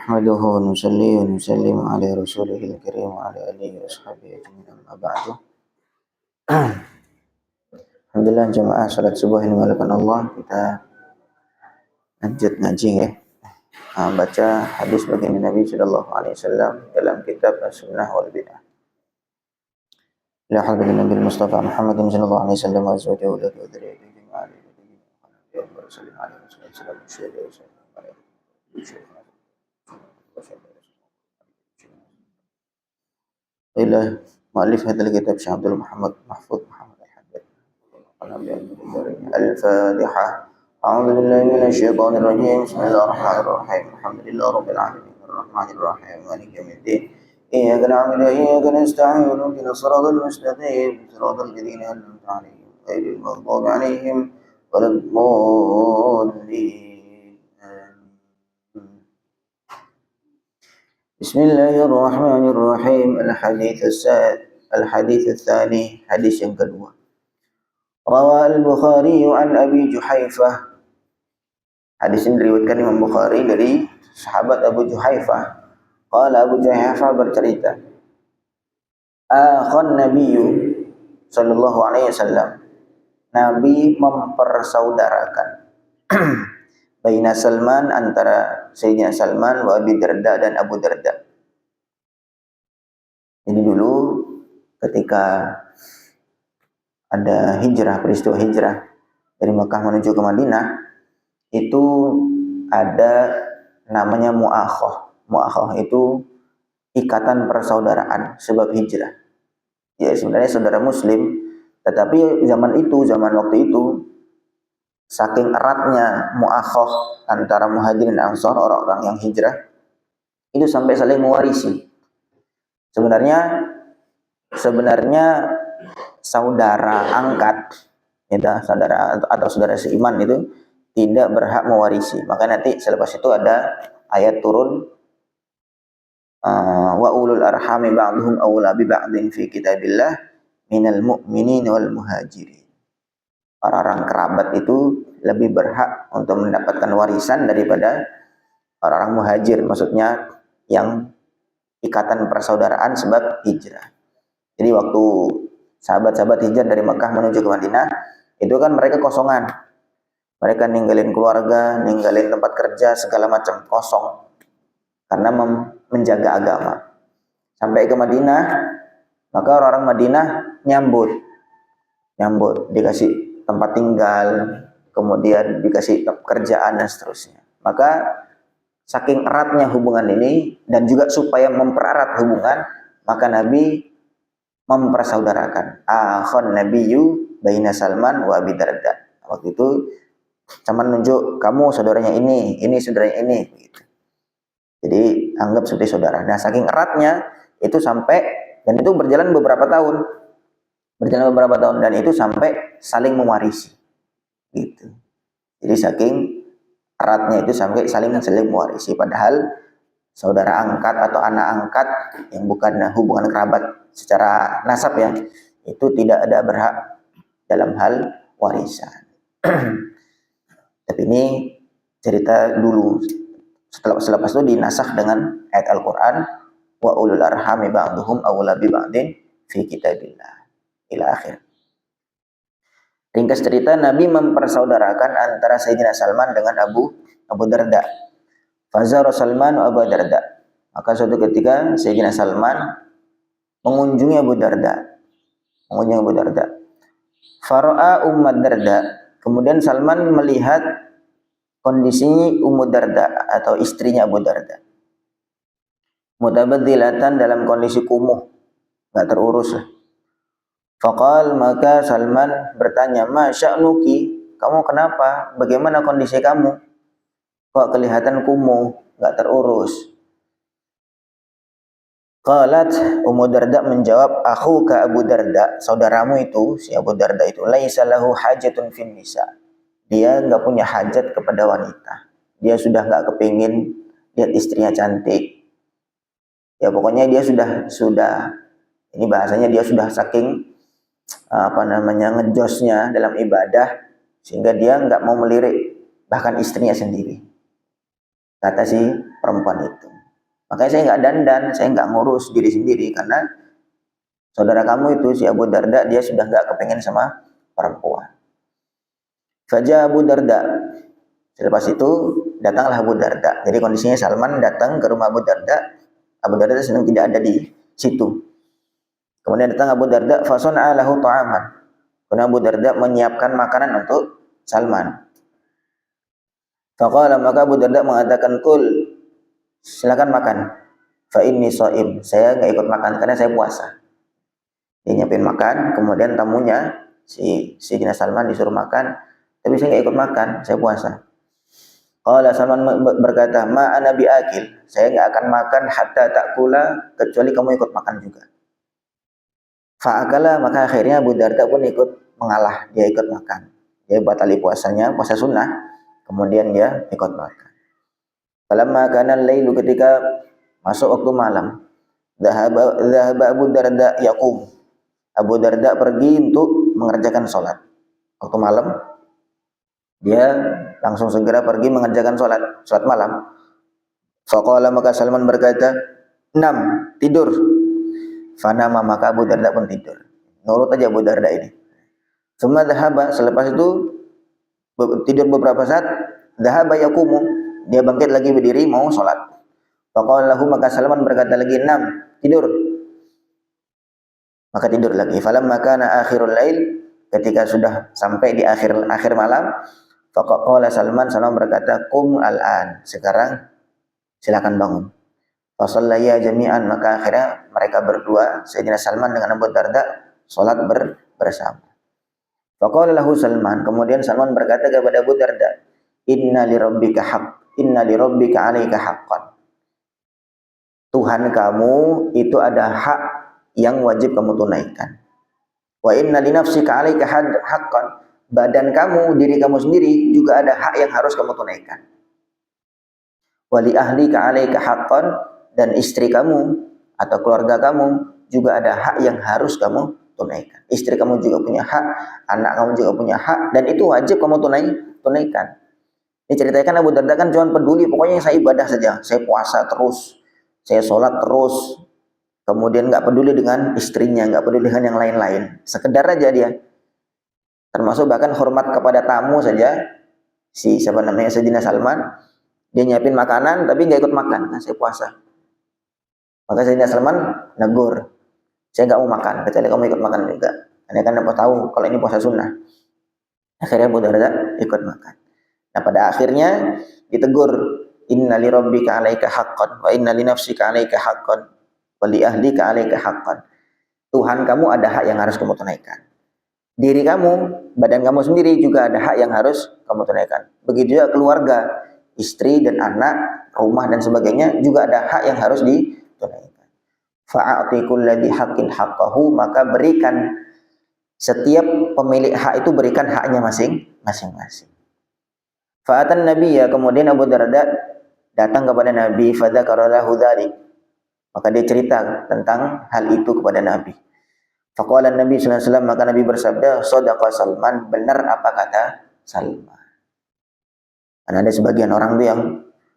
نحمده ونصلي ونسلم على رسوله الكريم وعلى آله وصحبه أجمعين أما بعد. Alhamdulillah jemaah salat subuh yang dimuliakan Allah, kita lanjut ngaji ya. Baca hadis baginda Nabi sallallahu alaihi wasallam dalam kitab As-Sunnah wal Bid'ah. La haula wala quwwata Mustafa Muhammadin sallallahu alaihi wasallam wa azwajihi wa dzurriyyatihi jami'an. إلى مؤلف هذا الكتاب شيخ عبد محمد محفوظ محمد الحداد. الفاتحة. أعوذ بالله من الشيطان الرجيم. بسم الله الرحمن الرحيم. الحمد لله رب العالمين الرحمن الرحيم مالك يوم الدين. إياك نعبد وإياك نستعين اهدنا الصراط المستقيم صراط الذين أنعمت عليهم غير المغضوب عليهم ولا الضالين. بسم الله الرحمن الرحيم. الحديث الثاني حديث yang kedua. روى البخاري عن أبي جحيفة. Hadis ini diriwayatkan Imam Bukhari dari sahabat Abu Juhaifah. Qala Abu Juhaifah bercerita, akhan Nabiyyu sallallahu alaihi wasallam. Nabi mempersaudarakan baina Salman, antara Sayyidina Salman wa Abi Darda dan Abu Darda. Jadi dulu ketika ada peristiwa hijrah dari Mekah menuju ke Madinah, itu ada namanya mu'akhah. Mu'akhah itu ikatan persaudaraan sebab hijrah. Ya sebenarnya saudara muslim, tetapi zaman waktu itu saking eratnya mu'akhah antara muhajirin dan ansor, orang-orang yang hijrah, itu sampai saling mewarisi. Sebenarnya saudara angkat, ya, saudara seiman itu tidak berhak mewarisi. Maka nanti selepas itu ada ayat turun, wa ulul arhami ba'duhum awla bi ba'din fi kitabillah minal mu'minin wal muhajirin. Orang-orang kerabat itu lebih berhak untuk mendapatkan warisan daripada orang-orang muhajir, maksudnya yang ikatan persaudaraan sebab hijrah. Jadi waktu sahabat-sahabat hijrah dari Mekah menuju ke Madinah, itu kan mereka kosongan. Mereka ninggalin keluarga, ninggalin tempat kerja, segala macam, kosong. Karena menjaga agama. Sampai ke Madinah, maka orang-orang Madinah nyambut, dikasih tempat tinggal, kemudian dikasih pekerjaan dan seterusnya. Maka saking eratnya hubungan ini, dan juga supaya mempererat hubungan, maka Nabi mempersaudarakan. Akhon Nabiyyu baina Salman wa Abi Darda. Waktu itu cuman nunjuk, kamu saudaranya ini saudaranya ini, gitu. Jadi anggap seperti saudara. Nah saking eratnya itu sampai, dan itu berjalan beberapa tahun, dan itu sampai saling mewarisi, gitu. Jadi saking eratnya itu sampai saling mewarisi. Padahal saudara angkat atau anak angkat yang bukan hubungan kerabat secara nasab ya, itu tidak ada berhak dalam hal warisan. Tapi ini cerita dulu. Selepas itu dinasakh dengan ayat Al-Quran, wa ulul arhami ba'duhum awla bi ba'din fi kitabillah, ila akhir. Ringkas cerita, Nabi mempersaudarakan antara Sayyidina Salman dengan Abu Darda. Fazara Salman wa Abu Darda. Maka suatu ketika Sayyidina Salman mengunjungi Abu Darda. Fara'a Ummu Darda. Kemudian Salman melihat kondisi Ummu Darda atau istrinya Abu Darda. Mutabadzilatan, dalam kondisi kumuh, enggak terurus. Faqal, maka Salman bertanya, ma sya'nuki, kamu kenapa? Bagaimana kondisi kamu? Kok kelihatan kumuh, enggak terurus? Qalat, Ummu Darda menjawab, akhuka Abu Darda, saudaramu itu, si Abu Darda itu, laisa lahu hajatun fin nisa. Dia enggak punya hajat kepada wanita. Dia sudah enggak kepingin lihat istrinya cantik. Ya pokoknya dia sudah ini bahasanya, dia sudah saking ngejosnya dalam ibadah, sehingga dia enggak mau melirik bahkan istrinya sendiri. Kata si perempuan itu. Makanya saya nggak dandan, saya nggak ngurus diri sendiri karena saudara kamu itu si Abu Darda dia sudah nggak kepengen sama perempuan. Faja Abu Darda. Selepas itu datanglah Abu Darda. Jadi kondisinya Salman datang ke rumah Abu Darda. Abu Darda sedang tidak ada di situ. Kemudian datang Abu Darda, fasana'a lahu ta'aman. Kemudian Abu Darda menyiapkan makanan untuk Salman. Faqala, maka Abu Darda mengatakan, kul, silakan makan. Fa inni shaim, saya nggak ikut makan karena saya puasa. Dia nyiapin makan, kemudian tamunya si Sayyidina Salman disuruh makan, tapi saya nggak ikut makan, saya puasa. Qala Salman berkata, ma ana biakil, saya nggak akan makan hatta takula kecuali kamu ikut makan juga. Fa'akala, maka akhirnya Abu Darda pun ikut mengalah, dia ikut makan. Dia batali puasanya, puasa sunnah, kemudian dia ikut makan. Falamma kana al-lailu, ketika masuk waktu malam, dhahaba Abu Darda yaqum. Abu Darda pergi untuk mengerjakan sholat. Waktu malam, dia langsung segera pergi mengerjakan sholat malam. Faqala, maka Salman berkata, "Nam, tidur." Fanama, maka Abu Darda pun tidur. Nurut aja Abu Darda ini. Summa dhahaba, selepas itu tidur beberapa saat, dhahaba yaqumu, dia bangkit lagi berdiri mau sholat. Faqala lahu, maka Salman berkata lagi, "Nam, tidur." Maka tidur lagi. Falamma kana akhirul lail, ketika sudah sampai di akhir malam, faqala Salman berkata, "Qum al-an." Sekarang silakan bangun. Fasallaya jami'an, maka akhirnya mereka berdua, Sayyidina Salman dengan Abu Darda, salat bersama. Faqala lahu Salman, kemudian Salman berkata kepada Abu Darda, inna li rabbika 'alaika haqqan. Tuhan kamu itu ada hak yang wajib kamu tunaikan. Wa inna li nafsika 'alaika haqqan. Badan kamu, diri kamu sendiri juga ada hak yang harus kamu tunaikan. Wa li ahlika 'alaika haqqan, dan istri kamu atau keluarga kamu juga ada hak yang harus kamu tunaikan. Istri kamu juga punya hak, anak kamu juga punya hak, dan itu wajib kamu tunaikan. Ini ceritakan Abu Darda kan cuma peduli, pokoknya saya ibadah saja, saya puasa terus, saya sholat terus, kemudian nggak peduli dengan istrinya, nggak peduli dengan yang lain-lain, sekedar aja dia. Termasuk bahkan hormat kepada tamu saja, Sayyidina Salman, dia nyiapin makanan tapi nggak ikut makan, nah, saya puasa. Maka Sayyidina Salman negur, saya nggak mau makan, kecuali kamu ikut makan juga. Karena kan dapat tahu kalau ini puasa sunnah. Akhirnya Abu Darda ikut makan. Nah pada akhirnya ditegur, inna li rabbika 'alaika haqqan wa inna li nafsika 'alaika haqqan wa li ahlika 'alaika haqqan. Tuhan kamu ada hak yang harus kamu tunaikan. Diri kamu, badan kamu sendiri juga ada hak yang harus kamu tunaikan. Begitu juga keluarga, istri dan anak, rumah dan sebagainya juga ada hak yang harus ditunaikan. Fa'ati kulladzi haqqin haqqahu, maka berikan setiap pemilik hak itu berikan haknya masing-masing. Fa'atan nabiyya, kemudian Abu Darda datang kepada Nabi, fadzakara lahu dzalik, maka dia cerita tentang hal itu kepada Nabi. Faqala Nabi sallallahu alaihi wasallam, maka Nabi bersabda, shadaqa Salman, benar apa kata Salman. Karena ada sebagian orang tuh yang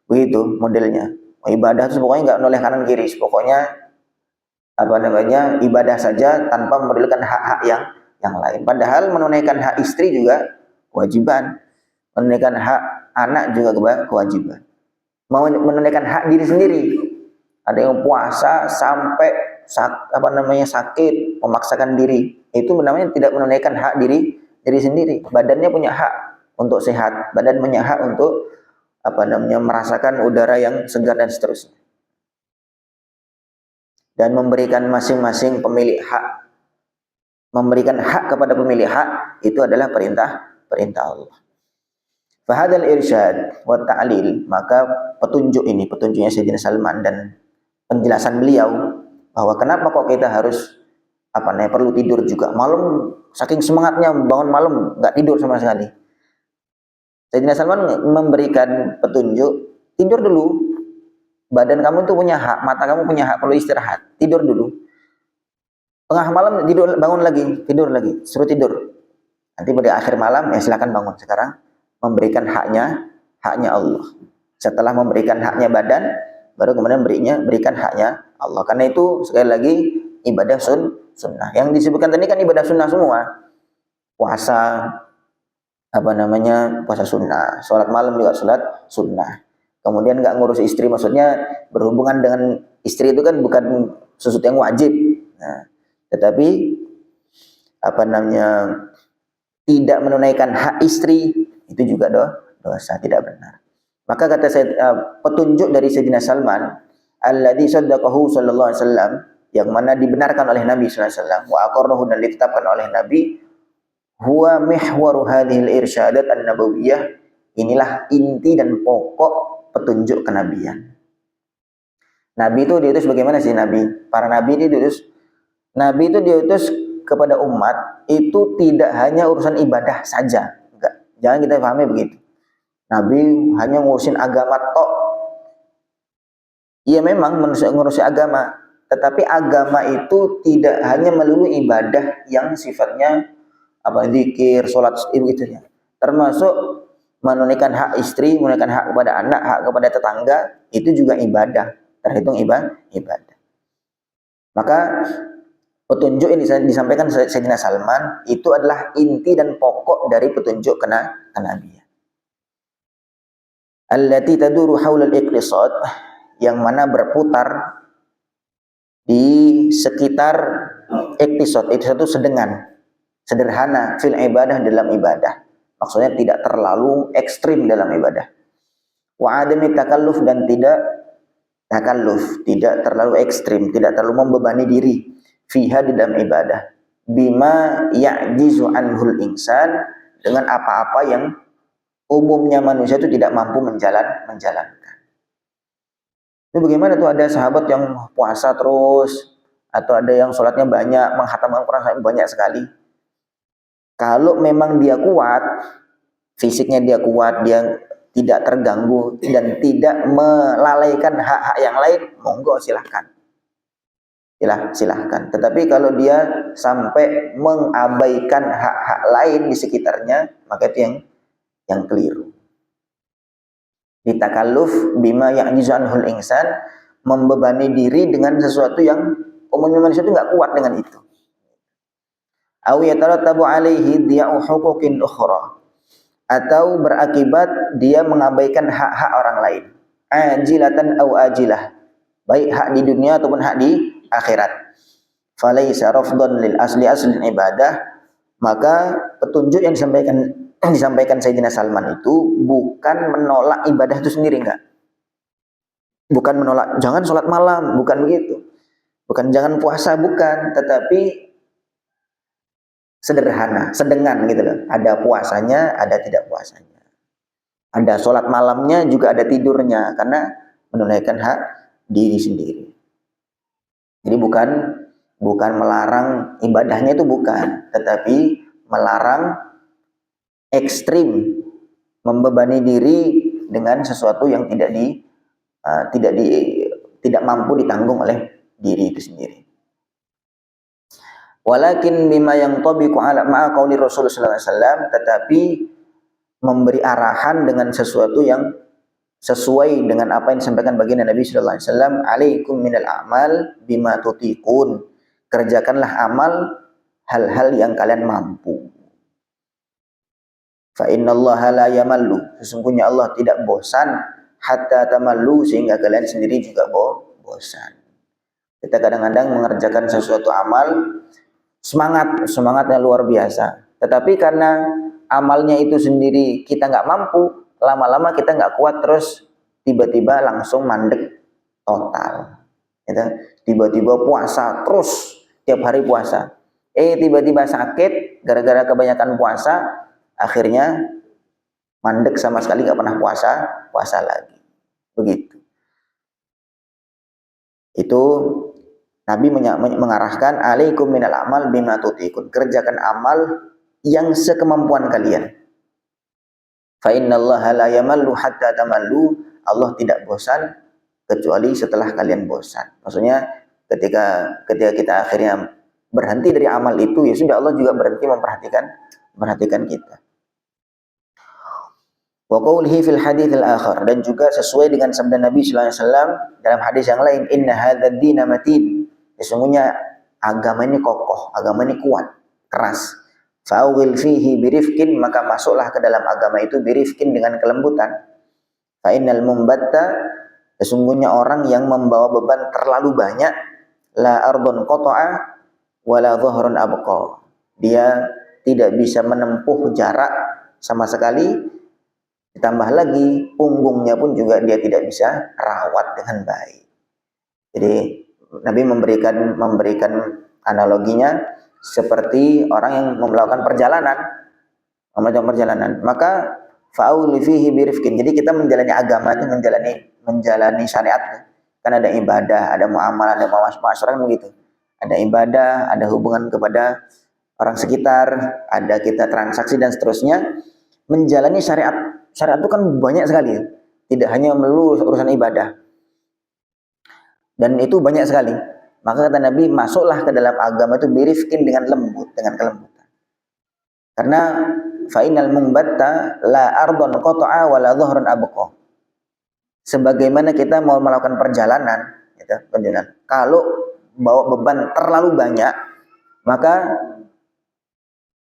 begitu modelnya, ibadah itu pokoknya nggak noleh kanan kiri, pokoknya ibadah saja tanpa memerlukan hak-hak yang lain. Padahal menunaikan hak istri juga kewajiban, menunaikan hak anak juga kewajiban. Mau menunaikan hak diri sendiri. Ada yang puasa sampai sakit, memaksakan diri. Itu namanya tidak menunaikan hak diri sendiri. Badannya punya hak untuk sehat, badan punya hak untuk merasakan udara yang segar dan seterusnya. Dan memberikan masing-masing pemilik hak, memberikan hak kepada pemilik hak, itu adalah perintah Allah. Fahadal irsyad wa ta'lil, maka petunjuknya Sayyidina Salman dan penjelasan beliau bahwa kenapa kok kita harus perlu tidur juga malam, saking semangatnya bangun malam nggak tidur sama sekali. Sayyidina Salman memberikan petunjuk, tidur dulu. Badan kamu tuh punya hak, mata kamu punya hak, perlu istirahat, tidur dulu. Tengah malam tidur, bangun lagi, tidur lagi, suruh tidur. Nanti pada akhir malam ya silakan bangun. Sekarang memberikan haknya Allah. Setelah memberikan haknya badan, baru kemudian berikan haknya Allah. Karena itu sekali lagi ibadah sunnah. Yang disebutkan tadi kan ibadah sunnah semua. Puasa, puasa sunnah, sholat malam juga sholat sunnah. Kemudian nggak ngurus istri, maksudnya berhubungan dengan istri itu kan bukan sesuatu yang wajib. Nah, tetapi tidak menunaikan hak istri itu juga dosa, tidak benar. Maka kata saya, petunjuk dari Sayyidina Salman, alladzi saddaqahu sallallahu alaihi wasallam, yang mana dibenarkan oleh Nabi sallallahu alaihi wasallam, wa aqarrahu, dan ditetapkan oleh Nabi, huwa mihwaru hadhil irsyadat an-nabawiyah, inilah inti dan pokok petunjuk kenabian. Nabi itu diutus bagaimana sih Nabi? Para nabi itu diutus kepada umat itu tidak hanya urusan ibadah saja. Enggak. Jangan kita pahami begitu. Nabi hanya ngurusin agama tok. Iya memang ngurusin agama, tetapi agama itu tidak hanya melulu ibadah yang sifatnya zikir, sholat itu ya. Termasuk menunaikan hak istri, menunaikan hak kepada anak, hak kepada tetangga, itu juga ibadah, terhitung ibadah. Maka petunjuk ini disampaikan Sayyidina Salman itu adalah inti dan pokok dari petunjuk kenabian. Allati taduru haula al-iqtisad, yang mana berputar di sekitar iqtisad. Iqtisad itu sederhana fil ibadah, dalam ibadah. Maksudnya tidak terlalu ekstrim dalam ibadah. Wa adami takalluf, dan tidak terlalu ekstrim, tidak terlalu membebani diri fiha di dalam ibadah. Bima ya'jizu anhul insan, dengan apa-apa yang umumnya manusia itu tidak mampu menjalankan. Itu bagaimana tuh, ada sahabat yang puasa terus, atau ada yang sholatnya banyak, menghatamkan Quran banyak sekali. Kalau memang dia kuat, fisiknya dia kuat, dia tidak terganggu dan tidak melalaikan hak-hak yang lain, monggo silahkan. Tetapi kalau dia sampai mengabaikan hak-hak lain di sekitarnya, maka itu yang keliru. Ditakalluf bima ya'jizu anhul insan, membebani diri dengan sesuatu yang umumnya manusia itu nggak kuat dengan itu. Aw yatarattabu alaihi diya'u huquqin ukhra, atau berakibat dia mengabaikan hak-hak orang lain, ajilatan aw ajilah, baik hak di dunia ataupun hak di akhirat. Falaisa rafdan lil asli ibadah, maka petunjuk yang disampaikan Sayyidina Salman itu bukan menolak ibadah itu sendiri, enggak. Bukan menolak jangan sholat malam, bukan begitu. Bukan jangan puasa, bukan, tetapi sederhana, sedengan gitu loh. Ada puasanya, ada tidak puasanya. Ada sholat malamnya, juga ada tidurnya, karena menunaikan hak diri sendiri. Jadi bukan melarang ibadahnya, itu bukan, tetapi melarang ekstrim, membebani diri dengan sesuatu yang tidak mampu ditanggung oleh diri itu sendiri. Walakin bima yang tabiqu ala ma'a qauli Rasul sallallahu alaihi wasallam, tetapi memberi arahan dengan sesuatu yang sesuai dengan apa yang disampaikan baginda Nabi sallallahu alaihi wasallam, alaikum minal a'mal bima tutiqun, kerjakanlah amal hal-hal yang kalian mampu. Fa innallaha la yamallu, sesungguhnya Allah tidak bosan, hatta tamallu, sehingga kalian sendiri juga bosan. Kita kadang-kadang mengerjakan sesuatu amal semangatnya luar biasa, tetapi karena amalnya itu sendiri kita nggak mampu, lama-lama kita nggak kuat, terus tiba-tiba langsung mandek total, gitu. Tiba-tiba puasa terus, tiap hari puasa, tiba-tiba sakit gara-gara kebanyakan puasa, akhirnya mandek sama sekali, nggak pernah puasa lagi, begitu. Itu Nabi mengarahkan, alaikum minal amal bima tutiqun, kerjakan amal yang sekemampuan kalian. Fa innallaha la yamallu hatta tamallu, Allah tidak bosan kecuali setelah kalian bosan. Maksudnya ketika kita akhirnya berhenti dari amal itu, ya sudah, Allah juga berhenti memperhatikan kita. Wa qawlihi fil hadits al-akhar, dan juga sesuai dengan sabda Nabi sallallahu alaihi wasallam dalam hadis yang lain, inna hadzal dina matin, sesungguhnya agama ini kokoh, agama ini kuat, keras. Fa'awil fihi birifkin, maka masuklah ke dalam agama itu birifkin, dengan kelembutan. Fa innal mumbatta, sesungguhnya orang yang membawa beban terlalu banyak, la ardun qata'a wala dhahrun abqa, dia tidak bisa menempuh jarak sama sekali. Ditambah lagi punggungnya pun juga dia tidak bisa rawat dengan baik. Jadi Nabi memberikan analoginya seperti orang yang melakukan perjalanan, maka fa'ul fihi birifkin. Jadi kita menjalani agama itu menjalani syariat. Kan ada ibadah, ada muamalah, ada masyarakat begitu. Ada ibadah, ada hubungan kepada orang sekitar, ada kita transaksi dan seterusnya. Menjalani syariat. Syariat itu kan banyak sekali, tidak hanya melulu urusan ibadah. Dan itu banyak sekali. Maka kata Nabi, masuklah ke dalam agama itu birifkin, dengan lembut, dengan kelembutan. Karena fa'inal mumbatta la ardon qata'a wa la dhuhrun abqa. Sebagaimana kita mau melakukan perjalanan, kalau bawa beban terlalu banyak, maka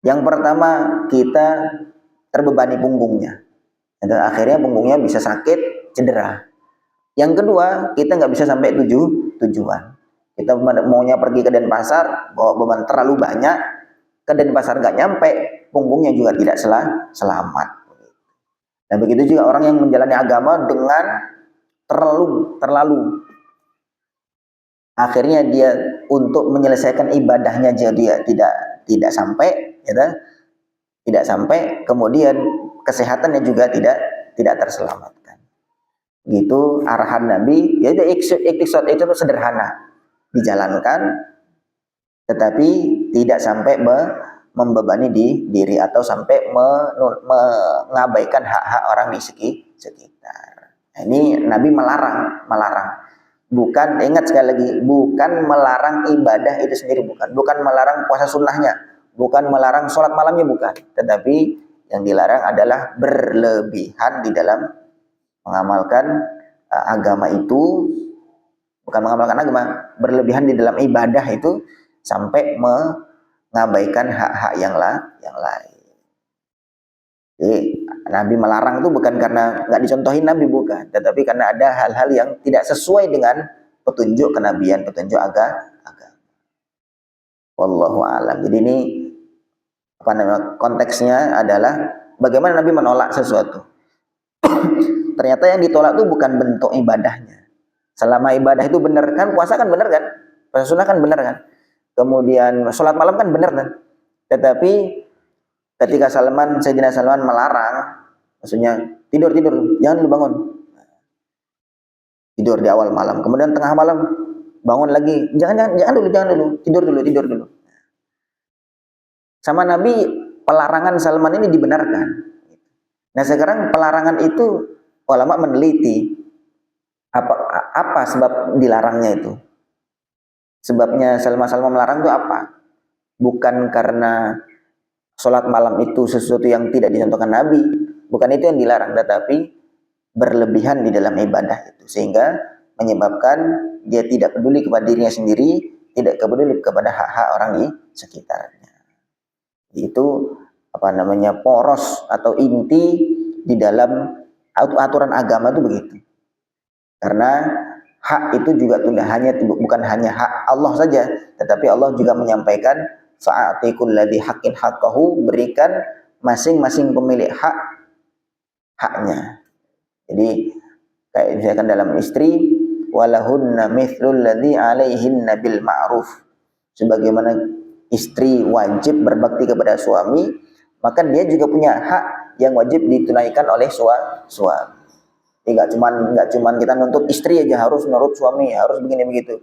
yang pertama kita terbebani punggungnya. Dan akhirnya punggungnya bisa sakit, cedera. Yang kedua, kita nggak bisa sampai tujuan. Kita maunya pergi ke Denpasar, bawa beban terlalu banyak, ke Denpasar nggak nyampe, punggungnya juga tidak selamat. Nah begitu juga orang yang menjalani agama dengan terlalu, akhirnya dia untuk menyelesaikan ibadahnya dia tidak sampai, tidak sampai, kemudian kesehatannya juga tidak terselamatkan. Gitu arahan Nabi. Jadi ikhtisad itu sederhana, dijalankan, tetapi tidak sampai membebani diri atau sampai mengabaikan hak-hak orang di sekitar. Nah, ini Nabi melarang. Bukan, ingat sekali lagi, bukan melarang ibadah itu sendiri, bukan melarang puasa sunnahnya, bukan melarang sholat malamnya, bukan. Tetapi yang dilarang adalah berlebihan di dalam mengamalkan agama itu, bukan mengamalkan agama, berlebihan di dalam ibadah itu sampai mengabaikan hak-hak yang lain. Jadi Nabi melarang itu bukan karena nggak dicontohin Nabi, bukan, tetapi karena ada hal-hal yang tidak sesuai dengan petunjuk kenabian, petunjuk agama. Wallahu a'lam. Jadi ini konteksnya adalah bagaimana Nabi menolak sesuatu. Ternyata yang ditolak itu bukan bentuk ibadahnya. Selama ibadah itu benar, kan puasa kan benar kan, puasa sunnah kan benar kan, kemudian sholat malam kan benar kan. Tetapi ketika Sayyidina Salman melarang, maksudnya tidur, jangan dulu bangun, tidur di awal malam, kemudian tengah malam bangun lagi, jangan dulu, tidur dulu. Sama Nabi, pelarangan Salman ini dibenarkan. Nah sekarang pelarangan itu ulama meneliti apa sebab dilarangnya itu. Sebabnya Salman melarang itu apa? Bukan karena sholat malam itu sesuatu yang tidak dicontohkan Nabi, bukan itu yang dilarang, tetapi berlebihan di dalam ibadah itu, sehingga menyebabkan dia tidak peduli kepada dirinya sendiri, tidak peduli kepada hak-hak orang di sekitarnya. Itu poros atau inti di dalam aturan agama itu begitu. Karena hak itu juga bukan hanya hak Allah saja, tetapi Allah juga menyampaikan fa'ati kulladzi haqqin haqqahu, berikan masing-masing pemilik haknya. Jadi kayak misalkan dalam istri, walahunna mithlul ladzi 'alaihinna bil ma'ruf. Sebagaimana istri wajib berbakti kepada suami, maka dia juga punya hak yang wajib ditunaikan oleh suami. Enggak cuman kita nuntut istri aja harus menurut suami, harus begini begitu.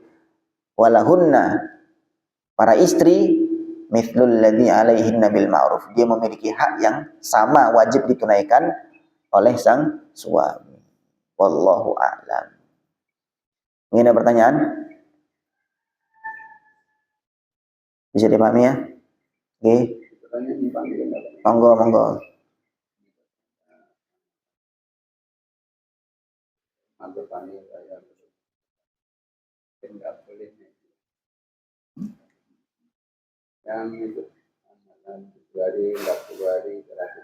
Walahunna, para istri, mithlul ladzi 'alaihinna bil ma'ruf. Dia memiliki hak yang sama wajib ditunaikan oleh sang suami. Wallahu a'lam. Mungkin ada pertanyaan? Bisa dipahami ya? Oke. Monggo. anggapannya saya tidak boleh yang itu amalan 7 hari, 40 hari, 100 hari.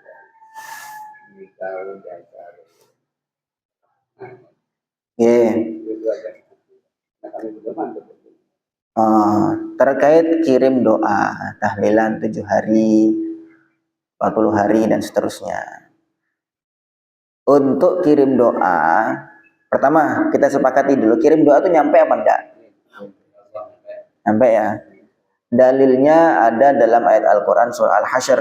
Ini tahun dasar. Itu aja. Nah, kami belum mantap. Terkait kirim doa tahlilan 7 hari, 40 hari dan seterusnya. Untuk kirim doa, pertama kita sepakati dulu, kirim doa itu nyampe apa enggak? Nyampe ya. Dalilnya ada dalam ayat Al-Quran surah Al-Hasyr.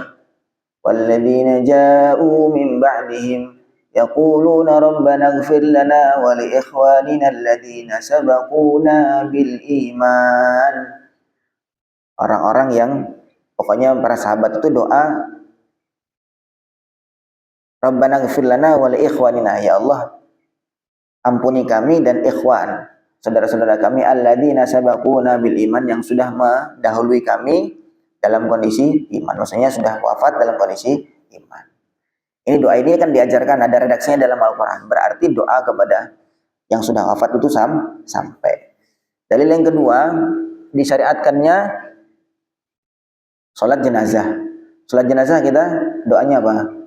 Walladzina ja'u min ba'dihim yaquluna rabbana ighfir lana wa li ikhwanina alladzina sabaquna bil iman. Orang-orang yang pokoknya para sahabat itu doa Rabbana ighfir lana wa li ikhwanina, ya Allah ampuni kami dan ikhwan, saudara-saudara kami alladzina sabaquna bil iman, yang sudah mendahului kami dalam kondisi iman, maksudnya sudah wafat dalam kondisi iman. Ini doa ini kan diajarkan, ada redaksinya dalam Al-Quran, berarti doa kepada yang sudah wafat itu sampai. Dalil yang kedua, disyariatkannya sholat jenazah. Sholat jenazah kita doanya apa?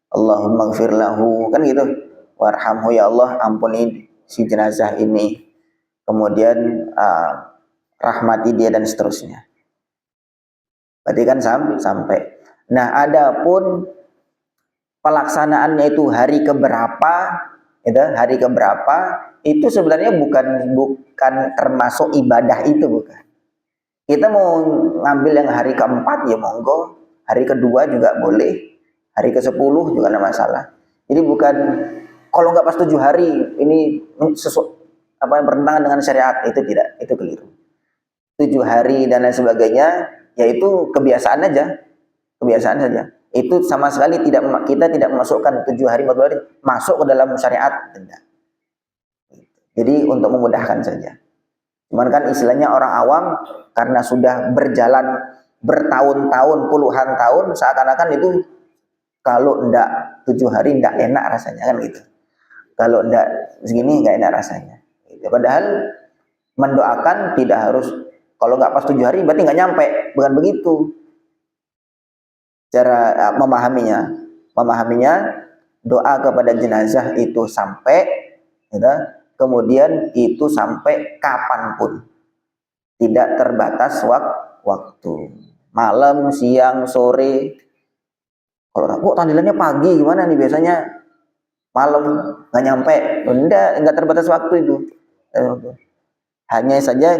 Allahumma ighfir lahu, kan gitu. Warhamhu, ya Allah ampuni si jenazah ini, kemudian rahmati dia dan seterusnya. Berarti kan sampai. Nah, adapun pelaksanaannya itu hari keberapa, itu sebenarnya bukan termasuk ibadah itu, bukan. Kita mau ngambil yang hari keempat ya monggo, hari kedua juga boleh, hari ke-10 juga tidak masalah. Jadi bukan kalau nggak pas 7 hari ini bertentangan dengan syariat, itu tidak, itu keliru. 7 hari dan lain sebagainya, yaitu kebiasaan saja. Itu sama sekali kita tidak memasukkan 7 hari 40 hari masuk ke dalam syariat, tidak. Jadi untuk memudahkan saja. Cuman kan istilahnya orang awam karena sudah berjalan bertahun-tahun, puluhan tahun, seakan-akan itu kalau enggak 7 hari enggak enak rasanya, kan gitu. Kalau enggak segini enggak enak rasanya. Padahal mendoakan tidak harus, kalau enggak pas 7 hari berarti enggak nyampe, bukan begitu. Cara memahaminya doa kepada jenazah itu sampai, kemudian itu sampai kapanpun, tidak terbatas waktu, malam, siang, sore. Kalau tahlilannya pagi gimana nih, biasanya malam nggak nyampe, enggak terbatas waktu itu. Hanya saja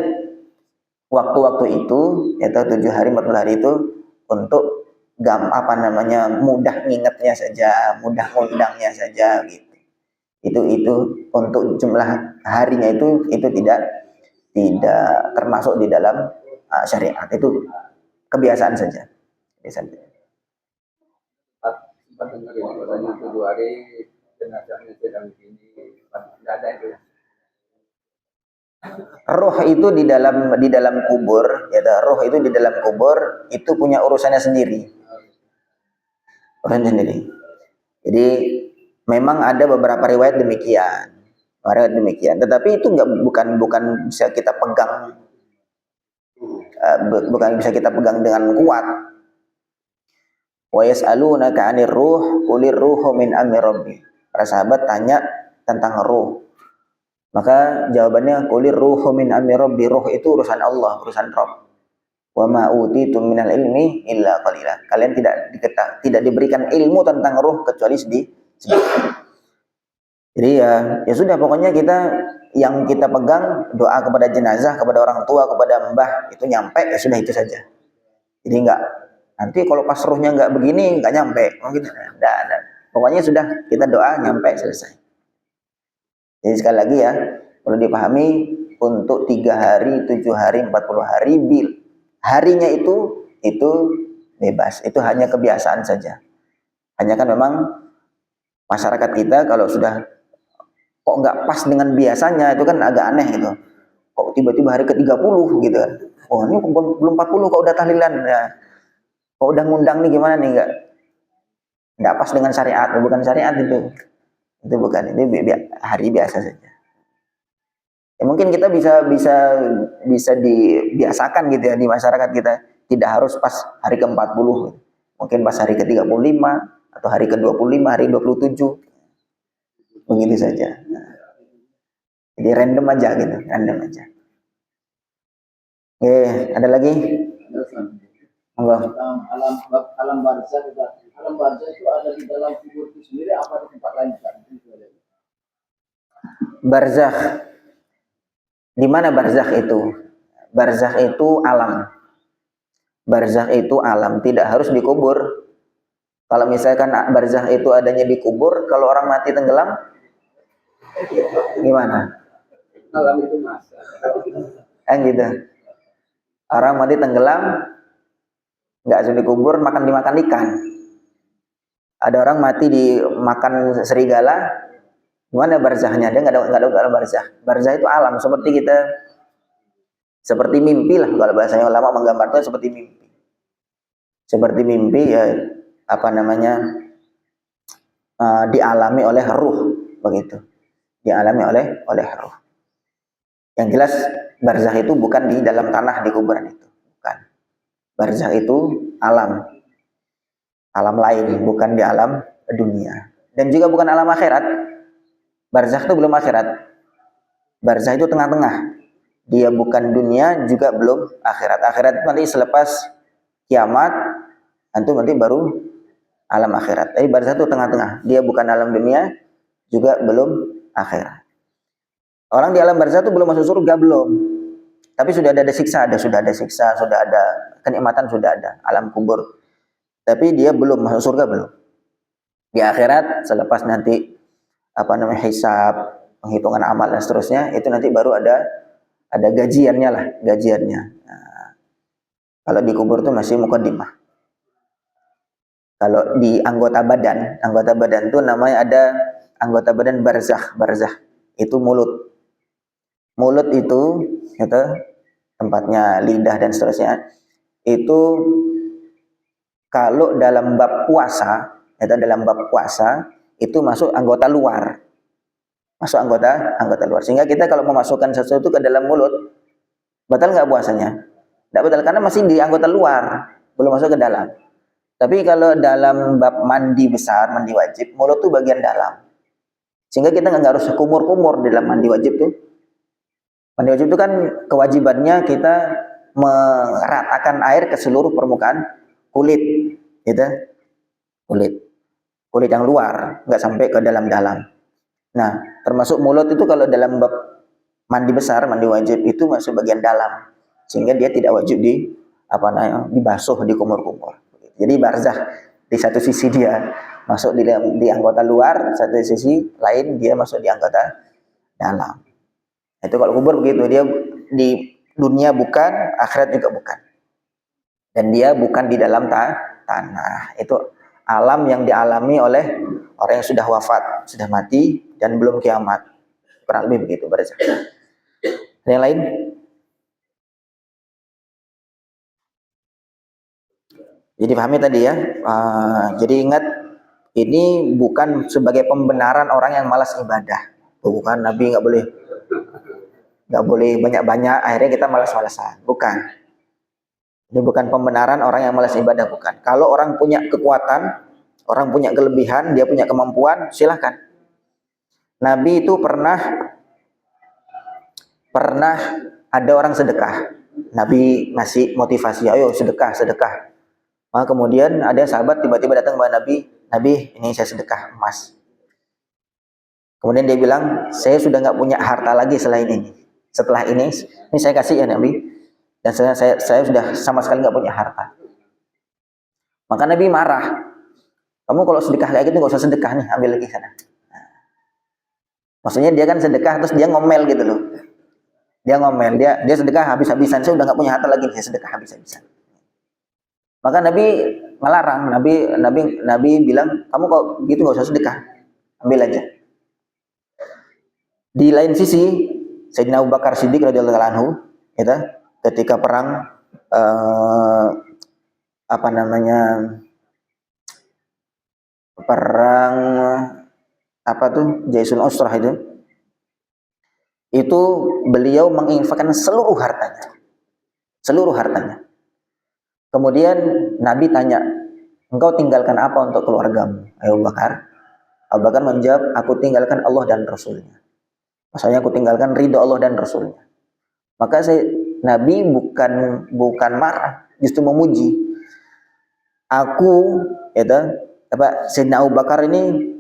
waktu-waktu itu, yaitu 7 hari 40 hari itu untuk mudah ngingetnya saja, mudah ngundangnya saja gitu. Itu untuk jumlah harinya itu tidak termasuk di dalam syariat, itu kebiasaan saja. Sempat dengar ini katanya 7 hari jenazahnya sedang begini, tidak ada itu. Roh itu di dalam kubur, roh itu di dalam kubur itu punya urusannya sendiri. Jadi memang ada beberapa riwayat demikian. Tetapi itu bukan bisa kita pegang, bukan bisa kita pegang dengan kuat. Wa yas'alunaka 'anir ruh qulir ruhu min amri rabbi. Para sahabat tanya tentang ruh. Maka jawabannya qulir ruhu min amri rabbi, ruh itu urusan Allah, urusan Rabb. Wa ma utitum minal ilmi illa qalila. Kalian tidak diberikan ilmu tentang ruh kecuali sedikit. Jadi ya sudah, pokoknya yang kita pegang doa kepada jenazah, kepada orang tua, kepada mbah, itu nyampe, ya sudah, itu saja. Jadi nanti kalau pas ruhnya enggak begini, enggak nyampe, mungkin enggak. Pokoknya sudah, kita doa nyampe, selesai. Jadi sekali lagi ya, perlu dipahami, untuk 3 hari, 7 hari, 40 hari, harinya itu bebas, itu hanya kebiasaan saja. Hanya kan memang masyarakat kita kalau sudah kok nggak pas dengan biasanya, itu kan agak aneh gitu. Kok tiba-tiba hari ke-30 gitu kan. Oh, ini belum 40 kok udah tahlilan ya. Kok udah ngundang nih, gimana nih, enggak pas dengan syariat, bukan syariat itu. Itu bukan, ini hari biasa saja. Ya, mungkin kita bisa dibiasakan gitu ya di masyarakat kita, tidak harus pas hari ke-40. Mungkin pas hari ke-35 atau hari ke-25, hari 27. Begitu saja. Jadi random aja gitu, random aja. Oke, ada lagi? Monggo. Alam barzah itu ada di dalam kubur itu sendiri apa di tempat lain? Barzakh. Di mana barzakh itu? Barzakh itu alam. Barzakh itu alam, tidak harus dikubur. Kalau misalkan barzakh itu adanya di kubur, kalau orang mati tenggelam, gimana? Alam itu masa. Kan gitu. Orang mati tenggelam, nggak langsung dikubur, dimakan ikan. Ada orang mati dimakan serigala, gimana barzakhnya? Dia nggak ada barzakh. Barzakh itu alam, seperti mimpi lah, kalau bahasanya ulama menggambarkan seperti mimpi. Seperti mimpi ya, dialami oleh ruh, begitu. Dialami oleh ruh. Yang jelas barzakh itu bukan di dalam tanah di kuburan itu, bukan. Barzakh itu alam lain, bukan di alam dunia. Dan juga bukan alam akhirat. Barzakh itu belum akhirat. Barzakh itu tengah-tengah. Dia bukan dunia, juga belum akhirat. Akhirat itu nanti selepas kiamat, itu nanti baru alam akhirat. Tapi barzakh itu tengah-tengah. Dia bukan alam dunia, juga belum akhirat. Orang di alam barzakh itu belum masuk surga, belum. Tapi sudah ada siksa, sudah ada kenikmatan, sudah ada alam kubur. Tapi dia belum masuk surga, belum. Di akhirat selepas nanti hisab, penghitungan amal dan seterusnya, itu nanti baru ada gajiannya lah, gajiannya. Nah, kalau di kubur itu masih mukaddimah. Kalau di anggota badan itu namanya ada anggota badan barzakh. Barzakh itu mulut. Mulut itu tempatnya lidah dan seterusnya. Itu kalau dalam bab puasa, itu masuk anggota luar. Masuk anggota luar. Sehingga kita kalau memasukkan sesuatu ke dalam mulut, batal nggak puasanya? Tidak batal, karena masih di anggota luar, belum masuk ke dalam. Tapi kalau dalam bab mandi besar, mandi wajib, mulut tuh bagian dalam. Sehingga kita nggak harus kumur-kumur di dalam mandi wajib tuh. Mandi wajib itu kan kewajibannya kita meratakan air ke seluruh permukaan kulit, gitu. Kulit yang luar, nggak sampai ke dalam-dalam. Nah, termasuk mulut itu kalau dalam bab mandi besar, mandi wajib itu masuk bagian dalam, sehingga dia tidak wajib dibasuh, dikumur-kumur. Jadi barzakh di satu sisi dia masuk di anggota luar, satu sisi lain dia masuk di anggota dalam. Itu kalau kubur begitu, dia di dunia bukan, akhirat juga bukan, dan dia bukan di dalam tanah. Itu alam yang dialami oleh orang yang sudah wafat, sudah mati dan belum kiamat. Kurang lebih begitu barzakh. Ada yang lain? Jadi pahami tadi ya. Jadi ingat, ini bukan sebagai pembenaran orang yang malas ibadah. Bukan, Nabi nggak boleh banyak-banyak, akhirnya kita malas-malasan. Bukan. Ini bukan pembenaran orang yang malas ibadah, bukan. Kalau orang punya kekuatan, orang punya kelebihan, dia punya kemampuan, silahkan. Nabi itu pernah ada orang sedekah. Nabi ngasih motivasi, ayo sedekah. Kemudian ada sahabat tiba-tiba datang kepada Nabi, ini saya sedekah emas. Kemudian dia bilang, saya sudah nggak punya harta lagi selain ini. Setelah ini saya kasih ya Nabi. Dan saya sudah sama sekali nggak punya harta. Maka Nabi marah. Kamu kalau sedekah kayak gitu nggak usah sedekah nih, ambil lagi sana. Maksudnya dia kan sedekah terus dia ngomel gitu loh. Dia ngomel, dia sedekah habis-habisan. Saya udah nggak punya harta lagi, saya sedekah habis-habisan. Maka Nabi melarang. Nabi bilang, kamu kok gitu nggak usah sedekah, ambil aja. Di lain sisi, Sayyidina Abu Bakar Siddiq radhiyallahu anhu, ketika perang perang apa tuh Jaisul Usrah itu beliau menginfakkan seluruh hartanya. Seluruh hartanya. Kemudian Nabi tanya, engkau tinggalkan apa untuk keluargamu? Abu Bakar. Abu Bakar menjawab, aku tinggalkan Allah dan Rasulnya. Maksudnya aku tinggalkan ridho Allah dan Rasulnya. Maka Nabi bukan marah, justru memuji. Aku, Sayyidina Abu Bakar ini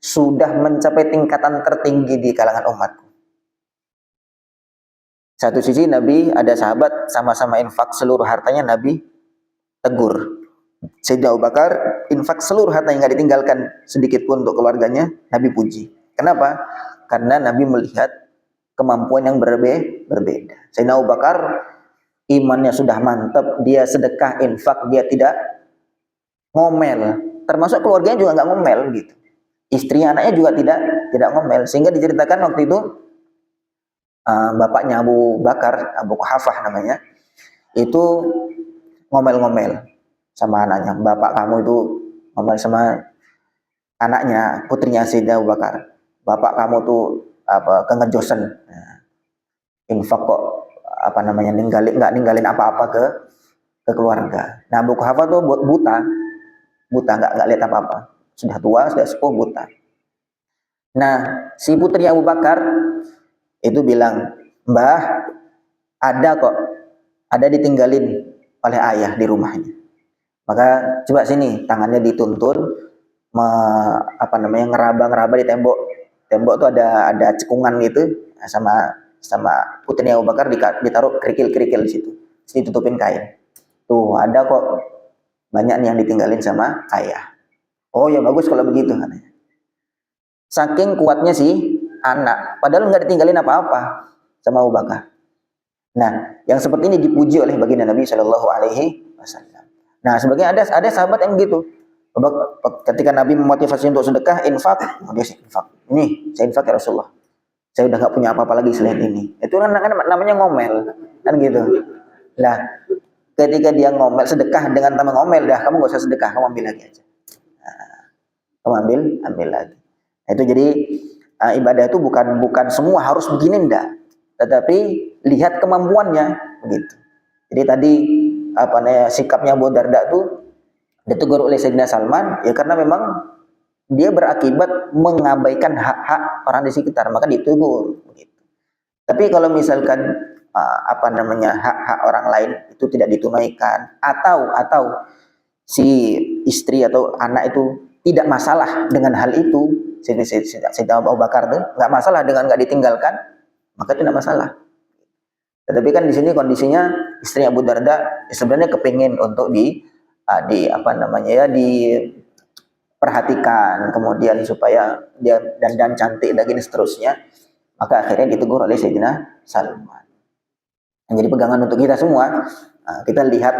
sudah mencapai tingkatan tertinggi di kalangan umatku. Satu sisi Nabi ada sahabat sama-sama infak seluruh hartanya, Nabi tegur. Sayyidina Abu Bakar infak seluruh hartanya, nggak ditinggalkan sedikit pun untuk keluarganya, Nabi puji. Kenapa? Karena Nabi melihat kemampuan yang berbeda. Sayyidina Abu Bakar imannya sudah mantap, dia sedekah, infak, dia tidak ngomel. Termasuk keluarganya juga nggak ngomel gitu. Istrinya, anaknya juga tidak ngomel. Sehingga diceritakan waktu itu bapaknya Abu Bakar, Abu Quhafah namanya, itu ngomel-ngomel sama anaknya. Bapak kamu itu ngomel sama anaknya, putrinya Sayyidina Abu Bakar. Bapak kamu tuh kengejosen. Infak kok nggak ninggalin apa-apa ke keluarga. Nah, Abu Quhafah tuh buta nggak lihat apa-apa. Sudah tua, sudah sepuh, buta. Nah, si putri Abu Bakar itu bilang, Mbah, ada ditinggalin oleh ayah di rumahnya. Maka coba sini, tangannya dituntun, ngeraba-ngeraba di tembok. Tembok tuh ada cekungan gitu, sama putri Abu Bakar ditaruh kerikil-kerikil di situ. Terus ditutupin kain. Tuh, ada kok banyak nih yang ditinggalin sama ayah. Oh ya bagus kalau begitu katanya. Saking kuatnya si anak, padahal nggak ditinggalin apa-apa sama Abu Bakar. Nah, yang seperti ini dipuji oleh baginda Nabi Shallallahu Alaihi Wasallam. Nah, sebagian ada sahabat yang gitu. Ketika Nabi memotivasi untuk sedekah, infak, dia infak. Ini saya infak ya Rasulullah. Saya udah nggak punya apa-apa lagi selain ini. Itu kan namanya ngomel, kan gitu. Nah, ketika dia ngomel sedekah dengan tambah ngomel, dah kamu nggak usah sedekah, kamu ambil lagi aja. Nah, kamu ambil lagi. Nah, itu jadi ibadah itu bukan semua harus begini ndak, tetapi lihat kemampuannya begitu. Jadi tadi sikapnya Abu Darda tuh ditegur oleh Sayyidina Salman ya karena memang dia berakibat mengabaikan hak-hak orang di sekitar, maka ditegur begitu. Tapi kalau misalkan hak-hak orang lain itu tidak ditunaikan atau si istri atau anak itu tidak masalah dengan hal itu, Sayyidina Abu Bakar tuh nggak masalah dengan nggak ditinggalkan, maka tidak masalah. Tetapi kan di sini kondisinya istri Abu Darda sebenarnya kepingin untuk diperhatikan, kemudian supaya dia dandan cantik dan seterusnya, maka akhirnya ditegur oleh Sayyidina Salman. Jadi pegangan untuk kita semua, kita lihat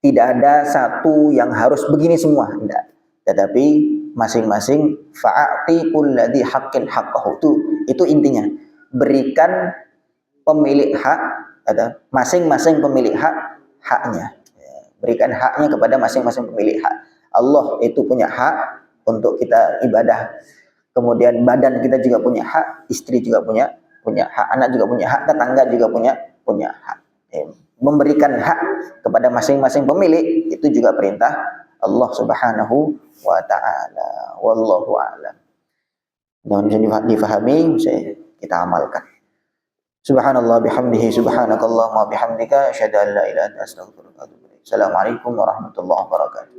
tidak ada satu yang harus begini semua, enggak. Tetapi masing-masing fa'ati kulladzi haqqin haqqahu, itu intinya. Berikan pemilik hak, masing-masing pemilik haknya. Berikan haknya kepada masing-masing pemilik hak. Allah itu punya hak untuk kita ibadah. Kemudian badan kita juga punya hak, istri juga punya hak, anak juga punya hak, tetangga juga punya hak. Memberikan hak kepada masing-masing pemilik itu juga perintah Allah Subhanahu wa taala. Wallahu a'lam. Dan bisa difahami, bisa kita amalkan. Subhanallah bihamdihi, subhanakallahumma bihamdika, asyhadu an la ilaha illa anta, astaghfiruka wa atubu ilaik. Assalamualaikum warahmatullahi wabarakatuh.